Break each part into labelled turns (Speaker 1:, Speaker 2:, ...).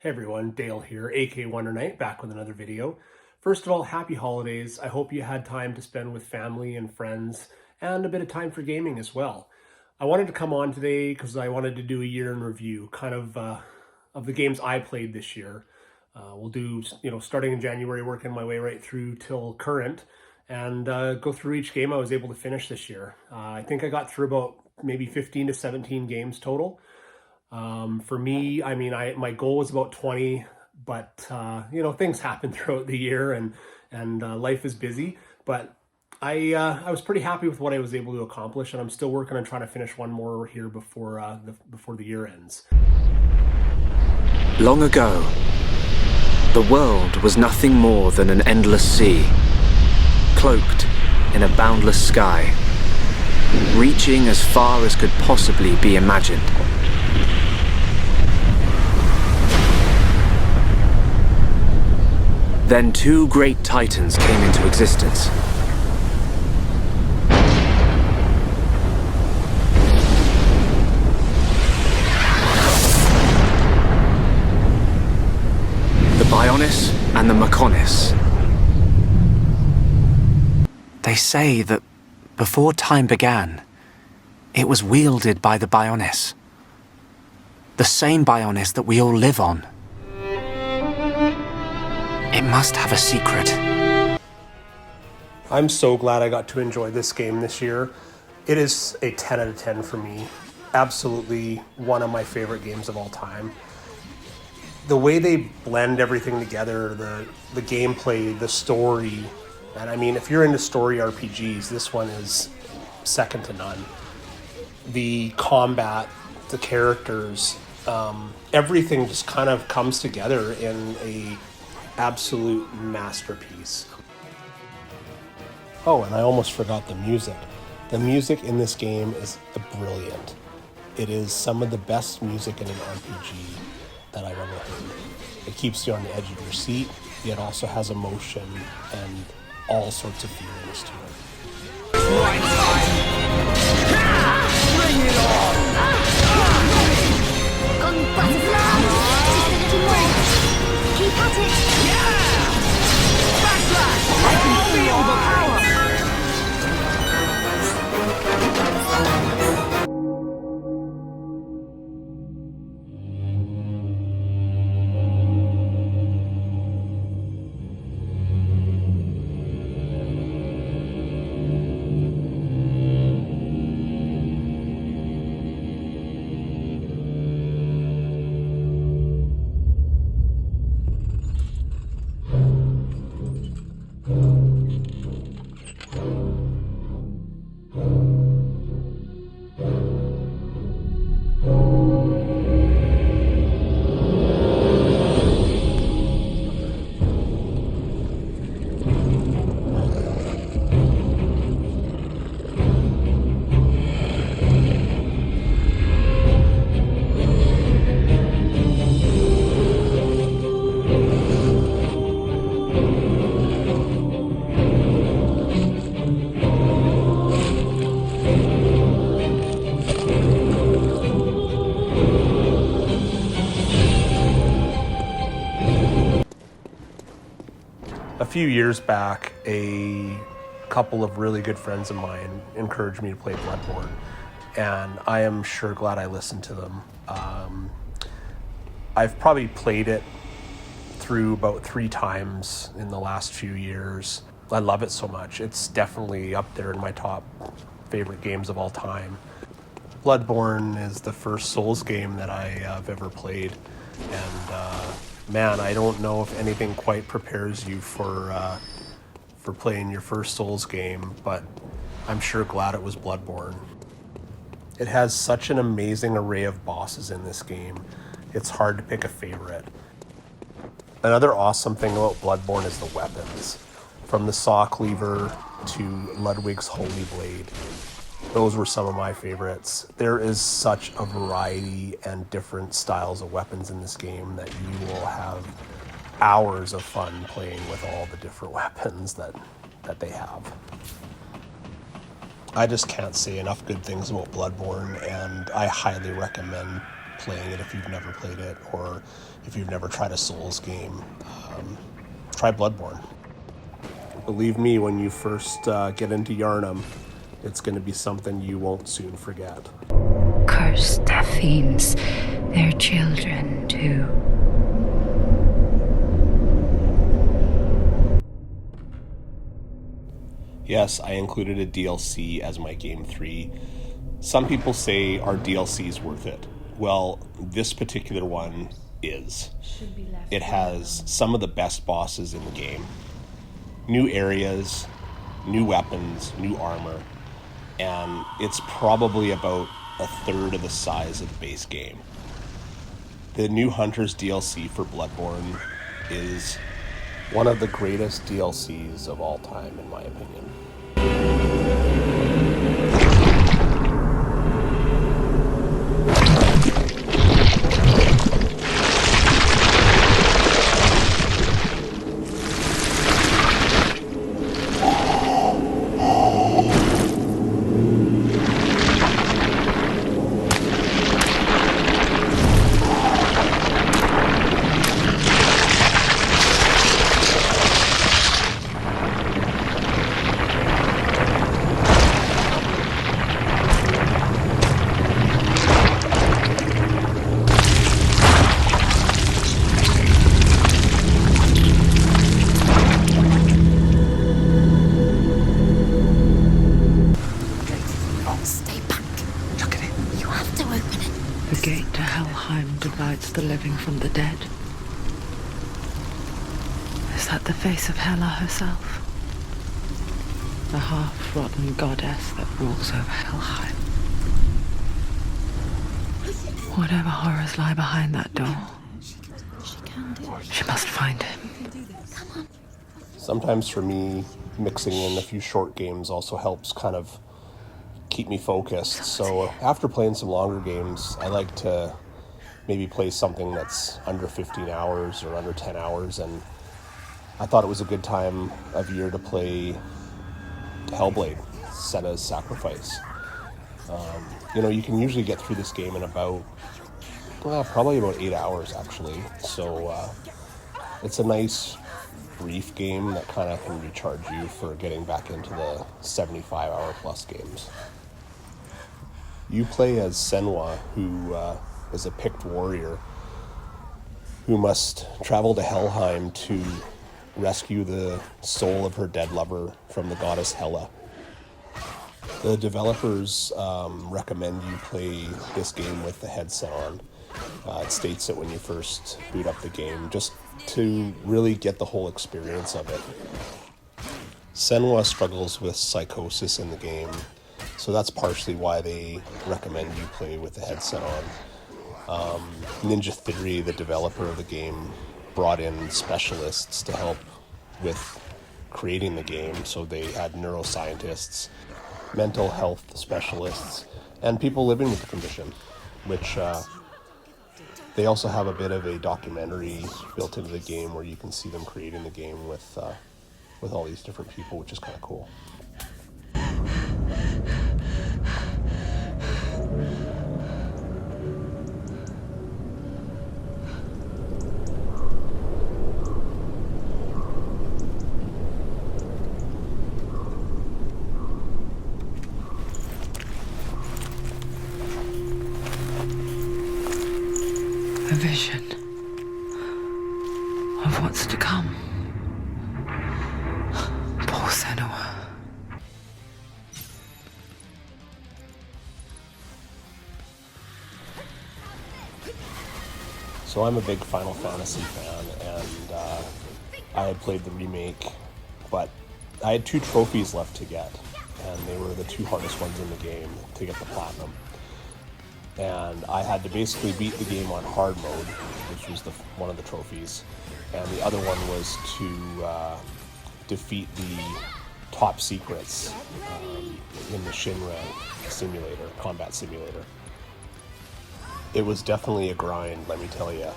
Speaker 1: Hey everyone, Dale here, aka Wonder Knight, back with another video. First of all, happy holidays. I hope you had time to spend with family and friends and a bit of time for gaming as well. I wanted to come on today because I wanted to do a year in review, kind of the games I played this year. We'll do, starting in January, working my way right through till current, and go through each game I was able to finish this year. I think I got through about maybe 15 to 17 games total. For me, my goal was about 20, but things happen throughout the year and life is busy. But I was pretty happy with what I was able to accomplish, and I'm still working on trying to finish one more here before the year ends.
Speaker 2: Long ago, the world was nothing more than an endless sea, cloaked in a boundless sky, reaching as far as could possibly be imagined. Then two great titans came into existence. The Bionis and the Mechonis. They say that before time began, it was wielded by the Bionis. The same Bionis that we all live on. It must have a secret.
Speaker 1: I'm so glad I got to enjoy this game this year. It is a 10 out of 10 for me. Absolutely one of my favorite games of all time. The way they blend everything together, the gameplay, the story, and I mean, if you're into story RPGs, this one is second to none. The combat, the characters, everything just kind of comes together in a absolute masterpiece. Oh, and I almost forgot the music. The music in this game is brilliant. It is some of the best music in an RPG that I've ever heard. It keeps you on the edge of your seat, yet also has emotion and all sorts of feelings to it.
Speaker 3: Bring it on! On butterfly! Just a little more. Keep at it! Yeah! Backlash! I can feel the power!
Speaker 1: A few years back, a couple of really good friends of mine encouraged me to play Bloodborne, and I am sure glad I listened to them. I've probably played it through about 3 times in the last few years. I love it so much. It's definitely up there in my top favorite games of all time. Bloodborne is the first Souls game that I have ever played, and man, I don't know if anything quite prepares you for playing your first Souls game, but I'm sure glad it was Bloodborne. It has such an amazing array of bosses in this game. It's hard to pick a favorite. Another awesome thing about Bloodborne is the weapons. From the saw cleaver to Ludwig's holy blade. Those were some of my favorites. There is such a variety and different styles of weapons in this game that you will have hours of fun playing with all the different weapons that they have. I just can't say enough good things about Bloodborne, and I highly recommend playing it if you've never played it, or if you've never tried a Souls game, try Bloodborne. Believe me, when you first get into Yharnam, it's going to be something you won't soon forget.
Speaker 4: Cursed fiends, their children too.
Speaker 1: Yes, I included a DLC as my Game 3. Some people say our DLC is worth it. Well, this particular one is. It has some of the best bosses in the game. New areas, new weapons, new armor, and it's probably about a third of the size of the base game. The new Hunters DLC for Bloodborne is one of the greatest DLCs of all time, in my opinion.
Speaker 4: The living from the dead. Is that the face of Hela herself? The half-rotten goddess that rules over Helheim. Whatever horrors lie behind that door, she must find him.
Speaker 1: Sometimes for me, mixing in a few short games also helps kind of keep me focused. So after playing some longer games, I like to maybe play something that's under 15 hours or under 10 hours, and I thought it was a good time of year to play Hellblade, Sena's Sacrifice. You can usually get through this game in about, probably about 8 hours actually, so it's a nice brief game that kind of can recharge you for getting back into the 75-hour plus games. You play as Senua, who is a picked warrior who must travel to Helheim to rescue the soul of her dead lover from the goddess Hela. The developers recommend you play this game with the headset on. It states it when you first boot up the game, just to really get the whole experience of it. Senua struggles with psychosis in the game, so that's partially why they recommend you play with the headset on. Ninja Theory, the developer of the game, brought in specialists to help with creating the game. So they had neuroscientists, mental health specialists, and people living with the condition, which they also have a bit of a documentary built into the game where you can see them creating the game with all these different people, which is kind of cool.
Speaker 4: A vision of what's to come. Poor Senua.
Speaker 1: So I'm a big Final Fantasy fan, and I had played the remake, but I had 2 trophies left to get, and they were the 2 hardest ones in the game to get the platinum. And I had to basically beat the game on hard mode, which was one of the trophies, and the other one was to defeat the top secrets in the Shin combat simulator. It was definitely a grind, let me tell you.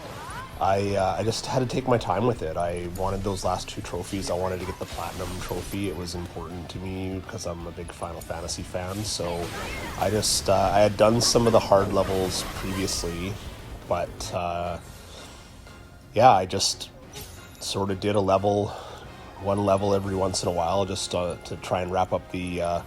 Speaker 1: I just had to take my time with it. I wanted those last 2 trophies. I wanted to get the Platinum trophy. It was important to me because I'm a big Final Fantasy fan. So I just, I had done some of the hard levels previously, but yeah, I just sort of did one level every once in a while just to try and wrap up the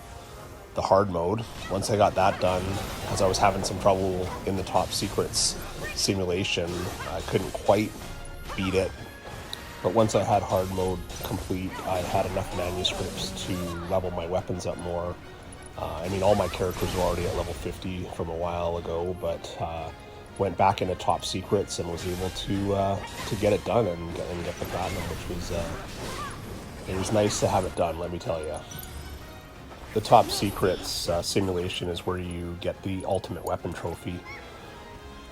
Speaker 1: hard mode. Once I got that done, because I was having some trouble in the top secrets simulation, I couldn't quite beat it. But once I had hard mode complete, I had enough manuscripts to level my weapons up more. I mean, all my characters were already at level 50 from a while ago, but went back into top secrets and was able to get it done and get the platinum, which was it was nice to have it done, let me tell you. The top secrets simulation is where you get the ultimate weapon trophy.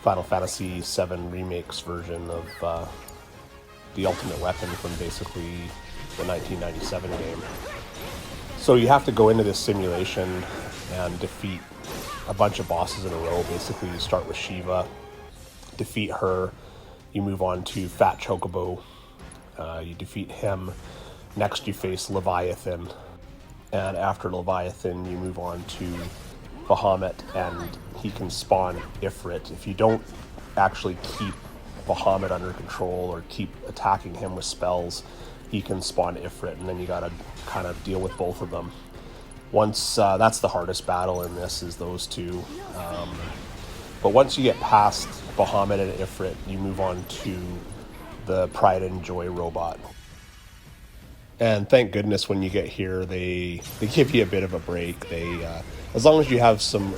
Speaker 1: Final Fantasy VII Remake's version of the ultimate weapon from basically the 1997 game. So you have to go into this simulation and defeat a bunch of bosses in a row. Basically, you start with Shiva, defeat her, you move on to Fat Chocobo, you defeat him. Next you face Leviathan, and after Leviathan you move on to Bahamut, and he can spawn Ifrit. If you don't actually keep Bahamut under control or keep attacking him with spells, he can spawn Ifrit, and then you gotta kind of deal with both of them. Once that's the hardest battle in this, is those two. But once you get past Bahamut and Ifrit, you move on to the Pride and Joy robot. And thank goodness when you get here, they give you a bit of a break. They as long as you have some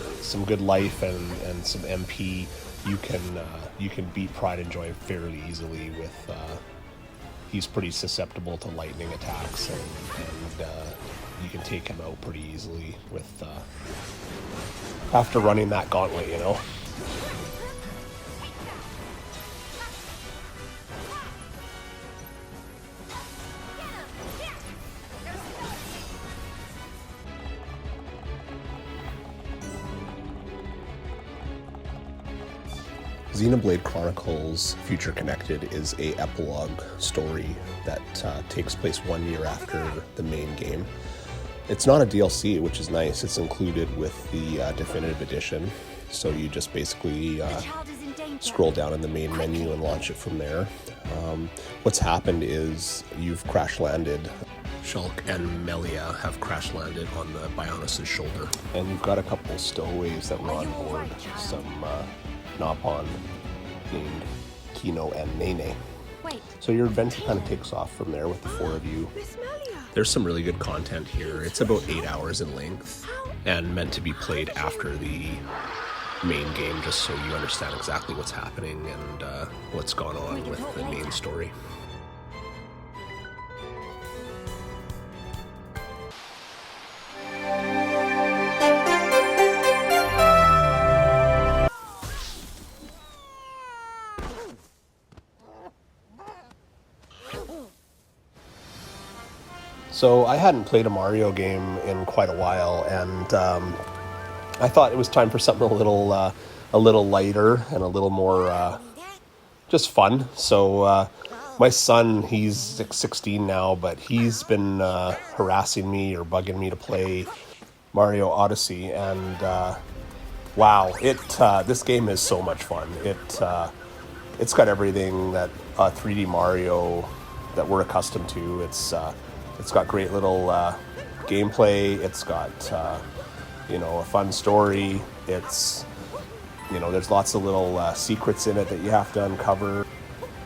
Speaker 1: good life and some MP, you can beat Pride and Joy fairly easily. With he's pretty susceptible to lightning attacks, and you can take him out pretty easily with after running that gauntlet, you know. Xenoblade Chronicles Future Connected is a epilogue story that takes place 1 year after the main game. It's not a DLC, which is nice. It's included with the definitive edition, so you just basically scroll down in the main menu and launch it from there. What's happened is you've crash landed. Shulk and Melia have crash landed on the Bionis' shoulder, and you've got a couple stowaways that were on board. Some Nopon named Kino and Nene. So your adventure kind of takes off from there with the 4 of you. There's some really good content here. It's about 8 hours in length and meant to be played after the main game, just so you understand exactly what's happening and what's gone on with the main story. So I hadn't played a Mario game in quite a while, and I thought it was time for something a little lighter and a little more just fun. So my son, he's 16 now, but he's been harassing me or bugging me to play Mario Odyssey, and wow, this game is so much fun. It's got everything that 3D Mario that we're accustomed to. It's got great little gameplay. It's got a fun story. It's there's lots of little secrets in it that you have to uncover.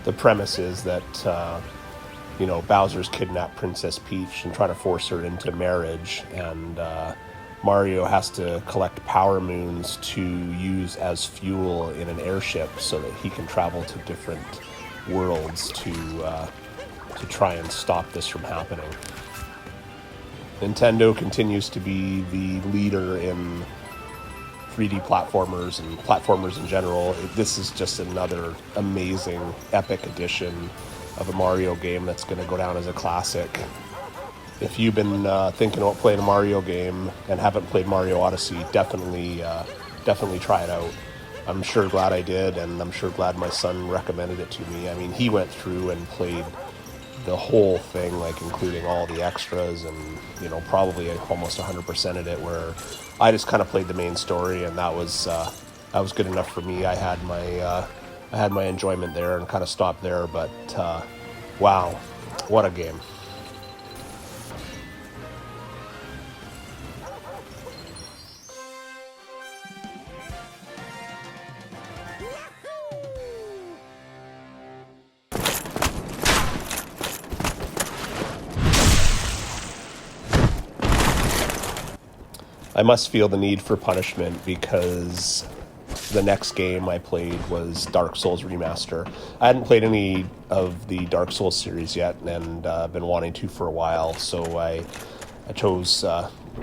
Speaker 1: The premise is that Bowser's kidnapped Princess Peach and trying to force her into marriage, and Mario has to collect power moons to use as fuel in an airship so that he can travel to different worlds to try and stop this from happening. Nintendo continues to be the leader in 3D platformers and platformers in general. This is just another amazing, epic edition of a Mario game that's going to go down as a classic. If you've been thinking about playing a Mario game and haven't played Mario Odyssey, definitely try it out. I'm sure glad I did, and I'm sure glad my son recommended it to me. I mean, he went through and played the whole thing, like including all the extras, and probably almost 100%ed it, where I just kind of played the main story, and that was good enough for me. I had my enjoyment there and kind of stopped there, but wow, what a game. I must feel the need for punishment because the next game I played was Dark Souls Remaster. I hadn't played any of the Dark Souls series yet, and been wanting to for a while, so I chose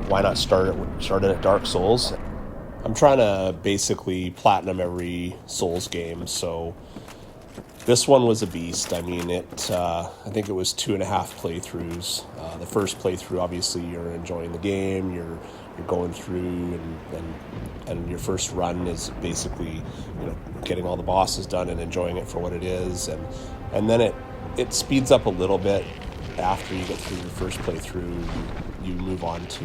Speaker 1: why not start it at Dark Souls. I'm trying to basically platinum every Souls game, so this one was a beast. I mean, I think it was 2.5 playthroughs. The first playthrough, obviously, you're enjoying the game, you're going through, and your first run is basically getting all the bosses done and enjoying it for what it is, and then it speeds up a little bit after you get through your first playthrough. You move on to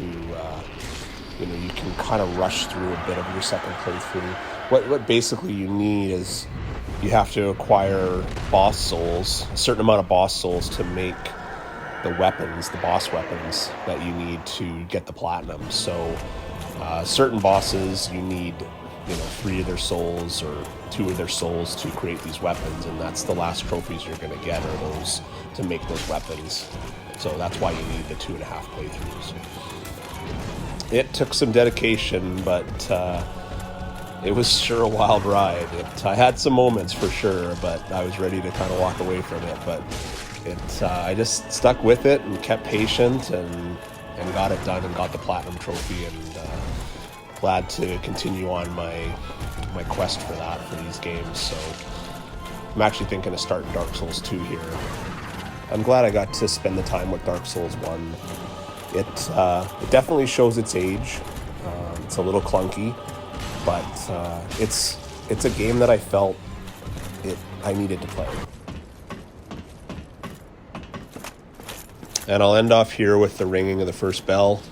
Speaker 1: you can kind of rush through a bit of your second playthrough. What basically you need is you have to acquire boss souls, a certain amount of boss souls, to make the weapons, the boss weapons that you need to get the platinum. So certain bosses you need 3 of their souls or 2 of their souls to create these weapons, and that's the last trophies you're going to get, are those to make those weapons. So that's why you need the 2.5 playthroughs. It took some dedication, but it was sure a wild ride. I had some moments for sure, but I was ready to kind of walk away from it. But I just stuck with it and kept patient and got it done and got the platinum trophy, and glad to continue on my quest for that for these games. So I'm actually thinking of starting Dark Souls 2 here. I'm glad I got to spend the time with Dark Souls 1. It definitely shows its age. It's a little clunky, but it's a game that I felt I needed to play. And I'll end off here with the ringing of the first bell,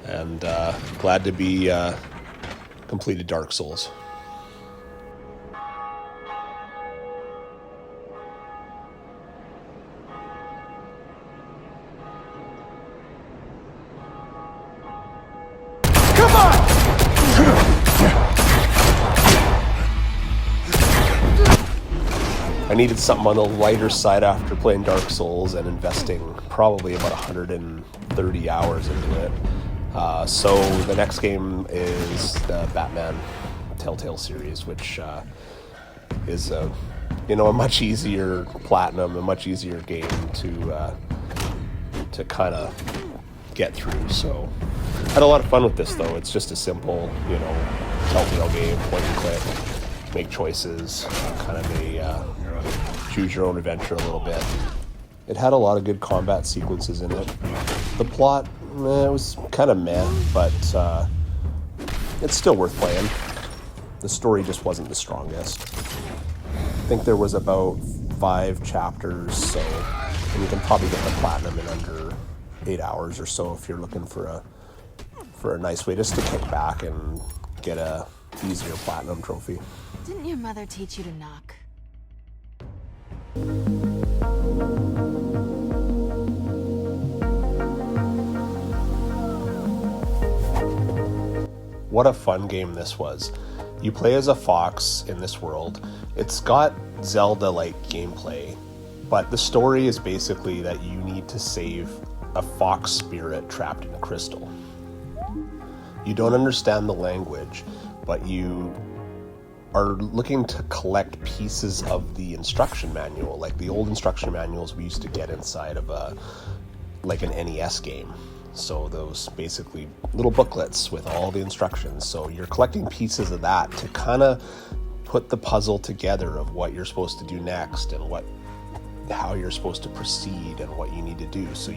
Speaker 1: and glad to be completed Dark Souls. I needed something on the lighter side after playing Dark Souls and investing probably about 130 hours into it. So the next game is the Batman Telltale series, which is a much easier platinum, a much easier game to kind of get through. So I had a lot of fun with this, though. It's just a simple, Telltale game, point and click, make choices, kind of a choose your own adventure a little bit. It had a lot of good combat sequences in it. The plot, it was kind of meh, but it's still worth playing. The story just wasn't the strongest. I think there was about 5 chapters, and you can probably get the platinum in under 8 hours or so if you're looking for a nice way just to kick back and get a easier platinum trophy.
Speaker 3: Didn't your mother teach you to knock?
Speaker 1: What a fun game this was. You play as a fox in this world. It's got Zelda-like gameplay, but the story is basically that you need to save a fox spirit trapped in a crystal. You don't understand the language, but you are looking to collect pieces of the instruction manual, like the old instruction manuals we used to get inside of an NES game. So those basically little booklets with all the instructions. So you're collecting pieces of that to kind of put the puzzle together of what you're supposed to do next and how you're supposed to proceed and what you need to do. So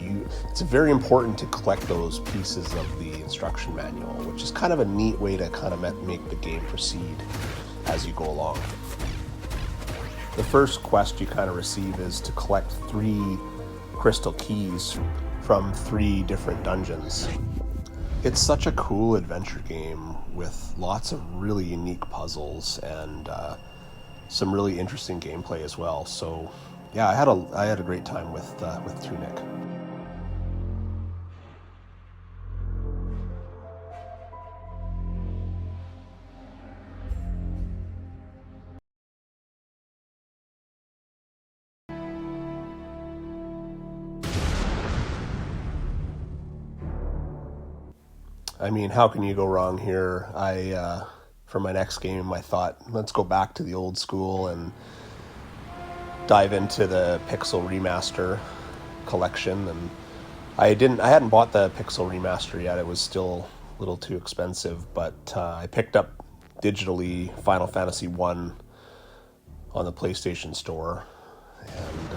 Speaker 1: it's very important to collect those pieces of the instruction manual, which is kind of a neat way to kind of make the game proceed. as you go along. The first quest you kind of receive is to collect 3 crystal keys from 3 different dungeons. It's such a cool adventure game with lots of really unique puzzles and some really interesting gameplay as well. So yeah, I had a great time with Tunic. I mean, how can you go wrong here? For my next game, I thought, let's go back to the old school and dive into the Pixel Remaster collection. And I hadn't bought the Pixel Remaster yet. It was still a little too expensive, but I picked up digitally Final Fantasy 1 on the PlayStation Store and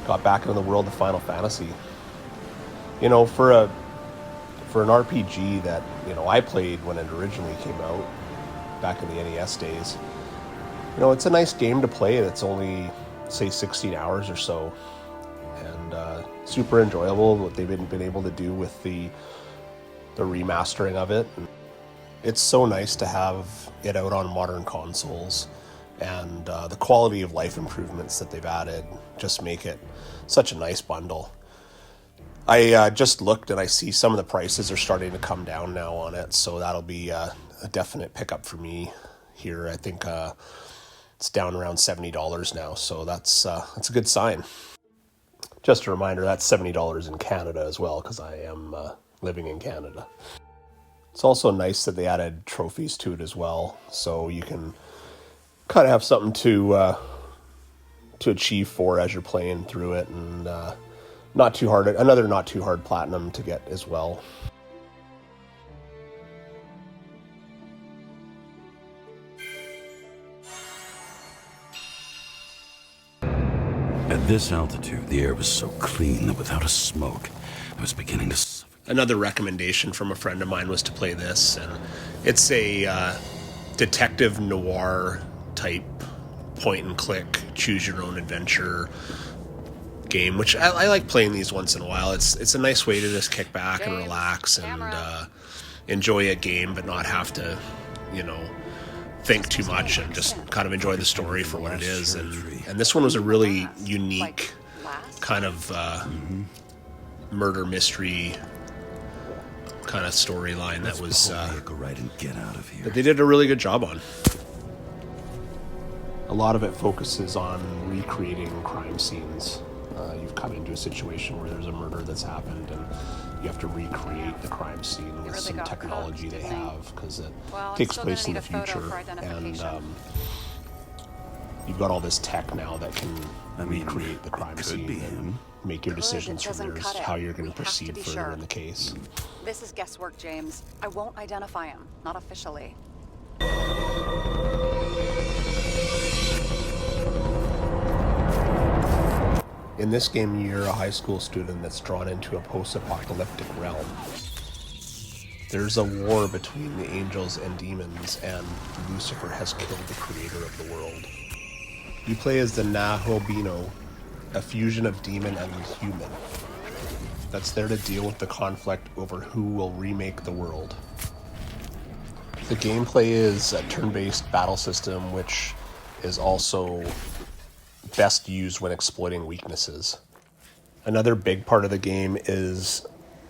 Speaker 1: got back into the world of Final Fantasy. You know, for an RPG that, you know, I played when it originally came out back in the NES days, you know, it's a nice game to play that's only, say, 16 hours or so, and super enjoyable what they've been able to do with the remastering of it. And it's so nice to have it out on modern consoles, and the quality of life improvements that they've added just make it such a nice bundle. I just looked and I see some of the prices are starting to come down now on it, so that'll be a definite pickup for me here. I think it's down around $70 now, so that's a good sign. Just a reminder, that's $70 in Canada as well, because I am living in Canada. It's also nice that they added trophies to it as well, so you can kind of have something to achieve for as you're playing through it, and another not too hard platinum to get as well.
Speaker 5: At this altitude, the air was so clean that without a smoke, I was beginning to suffocate.
Speaker 1: Another recommendation from a friend of mine was to play this, and it's a detective noir type point and click, choose your own adventure game, which I like playing these once in a while. It's a nice way to just kick back and relax and enjoy a game, but not have to, you know, think too much and just kind of enjoy the story for what it is. And this one was a really unique kind of murder mystery kind of storyline that was
Speaker 5: go right and get out of here.
Speaker 1: that they did a really good job on. A lot of it focuses on recreating crime scenes. You've come into a situation where there's a murder that's happened, and you have to recreate the crime scene with some technology they have, because it takes place in the future, and you've got all this tech now that can recreate the crime scene and make your decisions from how you're going to proceed further in the case.
Speaker 6: This is guesswork, James. I won't identify him, not officially.
Speaker 1: In this game, you're a high school student that's drawn into a post-apocalyptic realm. There's a war between the angels and demons, and Lucifer has killed the creator of the world. You play as the Nahobino, a fusion of demon and human, that's there to deal with the conflict over who will remake the world. The gameplay is a turn-based battle system, which is also best used when exploiting weaknesses. Another big part of the game is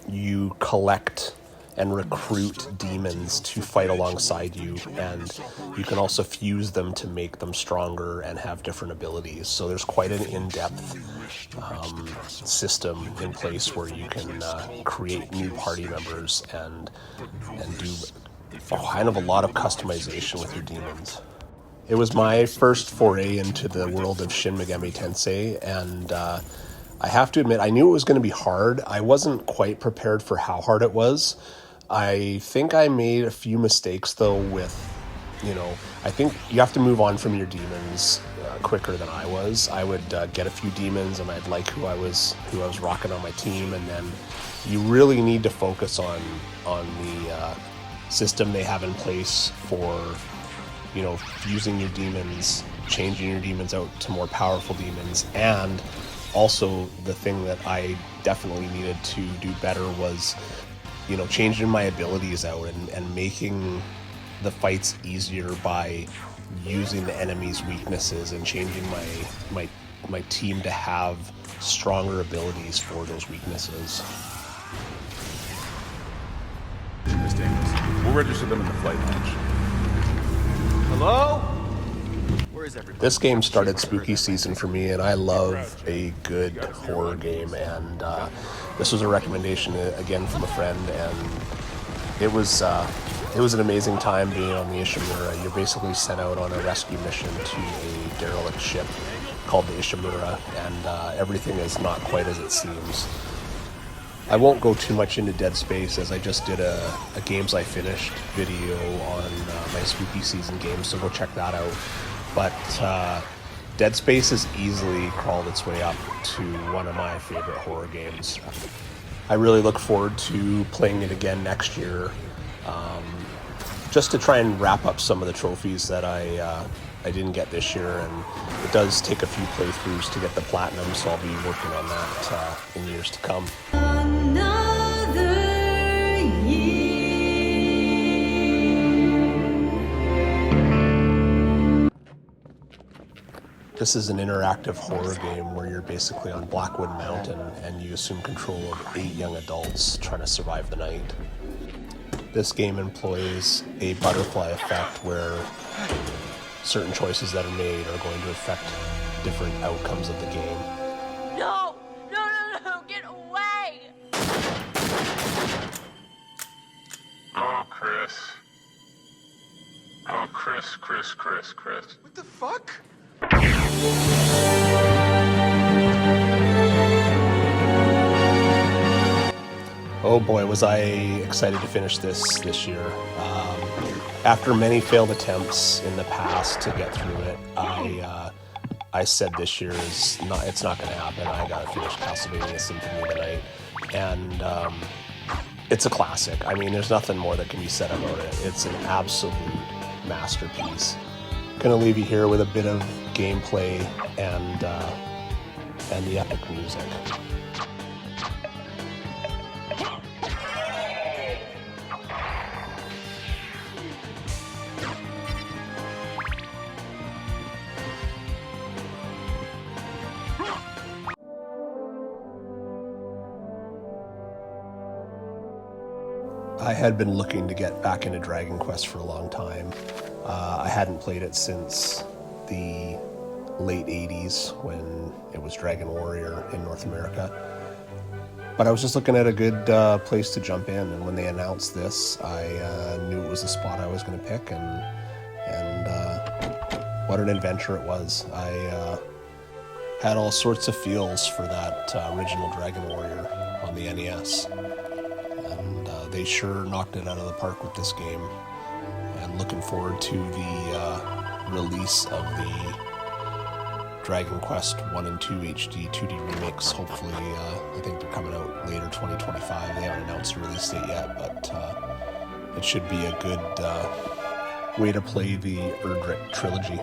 Speaker 1: you collect and recruit demons to fight alongside you, and you can also fuse them to make them stronger and have different abilities. So there's quite an in-depth system in place where you can create new party members and do kind of a lot of customization with your demons. It was my first foray into the world of Shin Megami Tensei, and I have to admit, I knew it was going to be hard. I wasn't quite prepared for how hard it was. I think I made a few mistakes, though, with, I think you have to move on from your demons quicker than I was. I would get a few demons, and I'd like who I was rocking on my team, and then you really need to focus on the system they have in place for you know, fusing your demons, changing your demons out to more powerful demons, and also the thing that I definitely needed to do better was, you know, changing my abilities out and making the fights easier by using the enemy's weaknesses and changing my team to have stronger abilities for those weaknesses.
Speaker 7: We'll register them in the flight lounge. Hello? Where is everybody?
Speaker 1: This game started spooky season for me, and I love a good horror game, and this was a recommendation again from a friend, and it was an amazing time being on the Ishimura. You're basically sent out on a rescue mission to a derelict ship called the Ishimura, and everything is not quite as it seems. I won't go too much into Dead Space, as I just did a Games I Finished video on my spooky season games, so go check that out. But Dead Space has easily crawled its way up to one of my favorite horror games. I really look forward to playing it again next year, just to try and wrap up some of the trophies that I didn't get this year, and it does take a few playthroughs to get the platinum, so I'll be working on that in years to come. This is an interactive horror game where you're basically on Blackwood Mountain and you assume control of 8 young adults trying to survive the night. This game employs a butterfly effect where certain choices that are made are going to affect different outcomes of the game.
Speaker 3: No! No, no, no! Get away!
Speaker 7: Oh, Chris. Oh, Chris. What the fuck?
Speaker 1: Oh boy, was I excited to finish this year. After many failed attempts in the past to get through it, I said this year it's not going to happen. I got to finish Castlevania Symphony tonight, and it's a classic. I mean, there's nothing more that can be said about it. It's an absolute masterpiece. Gonna leave you here with a bit of gameplay and the epic music. I had been looking to get back into Dragon Quest for a long time. I hadn't played it since the late 80s when it was Dragon Warrior in North America. But I was just looking at a good place to jump in, and when they announced this, I knew it was the spot I was going to pick, and what an adventure it was. I had all sorts of feels for that original Dragon Warrior on the NES. They sure knocked it out of the park with this game, and looking forward to the release of the Dragon Quest 1 and 2 HD 2D remakes. Hopefully, I think they're coming out later 2025. They haven't announced a release date yet, but it should be a good way to play the Erdrick trilogy.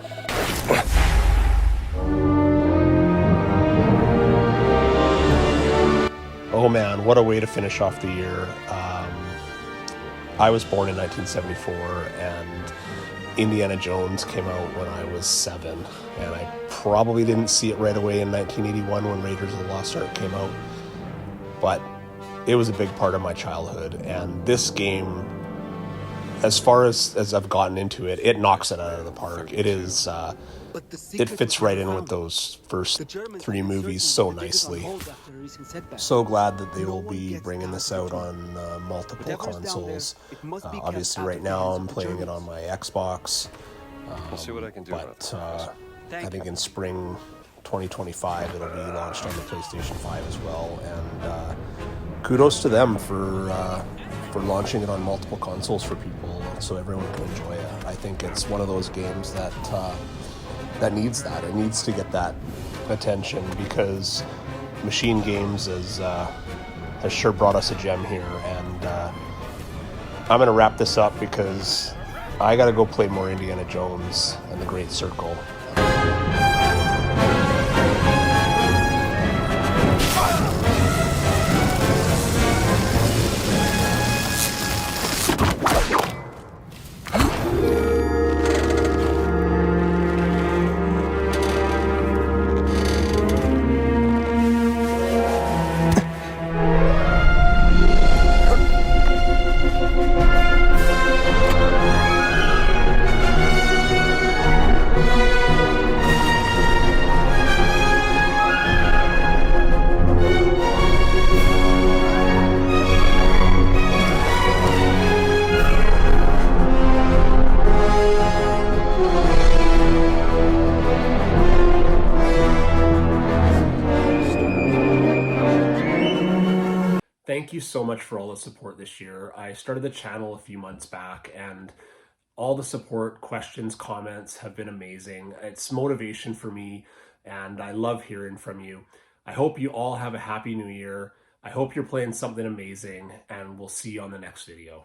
Speaker 1: Oh man, what a way to finish off the year. I was born in 1974, and Indiana Jones came out when I was 7, and I probably didn't see it right away in 1981 when Raiders of the Lost Ark came out, but it was a big part of my childhood, and this game, as far as I've gotten into it, it knocks it out of the park. It is, it fits right in with those first 3 movies so nicely. So glad that they will be bringing this out on multiple consoles. Obviously right now I'm playing it on my Xbox, but I think in spring 2025 it'll be launched on the PlayStation 5 as well, and kudos to them for launching it on multiple consoles for people so everyone can enjoy it. I think it's one of those games that needs that. It needs to get that attention, because Machine Games has sure brought us a gem here, and I'm going to wrap this up because I gotta go play more Indiana Jones and the Great Circle. Thank you so much for all the support this year. I started the channel a few months back, and all the support, questions, comments have been amazing. It's motivation for me, and I love hearing from you. I hope you all have a happy new year. I hope you're playing something amazing, and we'll see you on the next video.